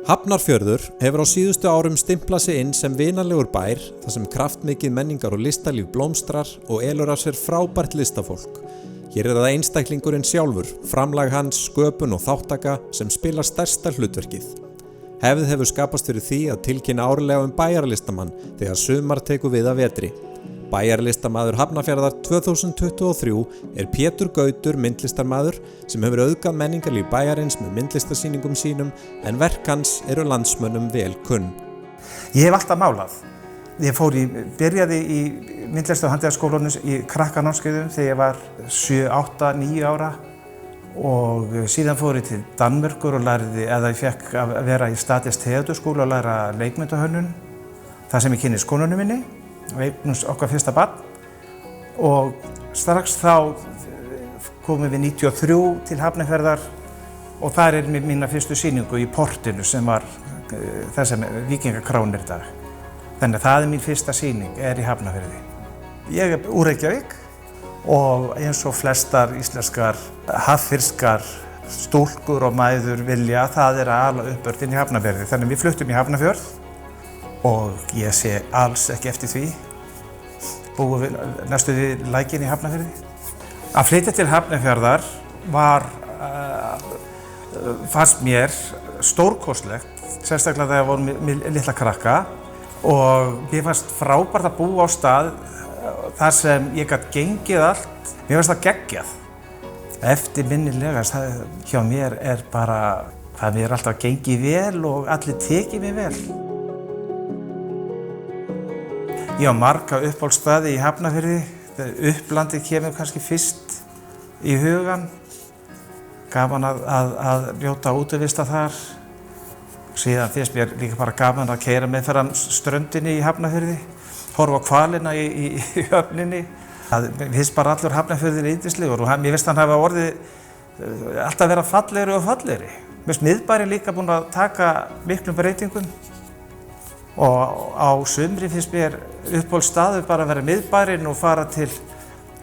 Hafnarfjörður hefur á síðustu árum stimplað sig inn sem vinalegur bær þar sem kraftmikið menningar og listalíf blómstrar og elur af sér frábært listafólk. Hér er það einstaklingurinn sjálfur, framlag hans, sköpun og þáttaka sem spilar stærsta hlutverkið. Hefð hefur skapast fyrir því að tilkynna árlega bæjarlistamann þegar sumar tekur við að vetri. Bæjarlistamaður Hafnarfjarðar 2023 er Pétur Gautur myndlistarmaður sem hefur auðgað menningarlíf bæjarins með myndlistarsýningum sínum en verk hans eru landsmönnum vel kunn. Ég hef alltaf málað. Ég byrjaði í myndlista- og handíðaskólanum í krakkanámskeiðum þegar ég var 7, 8, 9 ára og síðan fór ég til Danmerkur og ég fekk að vera í Statens Theaterskóla og læra leikmyndahönnun, það sem ég kynnist konunni minni. Við eignumst okkar fyrsta barn og strax þá komum við 93 til Hafnarfjarðar og þar er með mína fyrstu sýningu í Portinu sem var það sem Víkingakrán er í dag. Þannig að það er mín fyrsta sýning, í Hafnarfirði. Ég er úr Reykjavík og eins og flestar íslenskar hafnfirskar stúlkur og mæður vilja, það er að ala upp börnin í Hafnarfirði. Þannig að við fluttum í Hafnarfjörð og ég sé alls ekki eftir því. Búum við næstu við lækinn í Hafnarfirði. Að flytja til Hafnarfjarðar fannst mér stórkostlegt, sérstaklega þegar ég voru með litla krakka og mér fannst frábært að búa á stað þar sem ég gat gengið allt. Mér fannst það geggjað. Eftirminnilegast hjá mér er bara hvað mér alltaf gengið vel og allir tekið mér vel. Ég á marga uppáhaldsstaði í Hafnarfirði. Upplandið kemur kannski fyrst í hugan. Gaman að njóta útivista þar. Síðan finnst mér líka bara gaman að keyra meðfram ströndinni í Hafnarfirði. Horfa á hvalina í höfninni. Mér finnst bara allur Hafnarfjörður yndislegur og mér finnst hann hafa orðið alltaf vera fallegri og fallegri. Mér finnst miðbærinn líka búinn að taka miklum breytingum. Og á sumri finnst mér uppáhaldsstaður bara að vera miðbærinn og fara til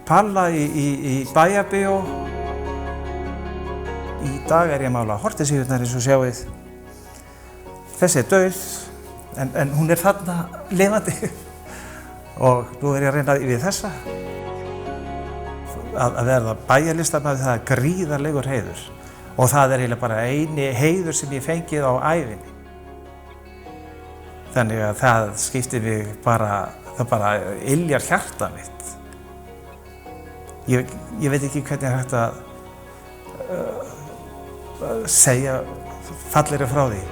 Palla í Bæjarbíó. Í dag er ég að mála hortensíurnar eins og sjáið. Þessi er dauð en hún er þarna lifandi og nú er ég að reyna við þessa. Að verða bæjarlistamaður, það er gríðarlegur heiður og það er eiginlega bara eini heiður sem ég fengið á ævinni. Þannig að það skiptir mig það bara yljar hjarta mitt. Ég veit ekki hvernig hægt að segja fallegri frá því.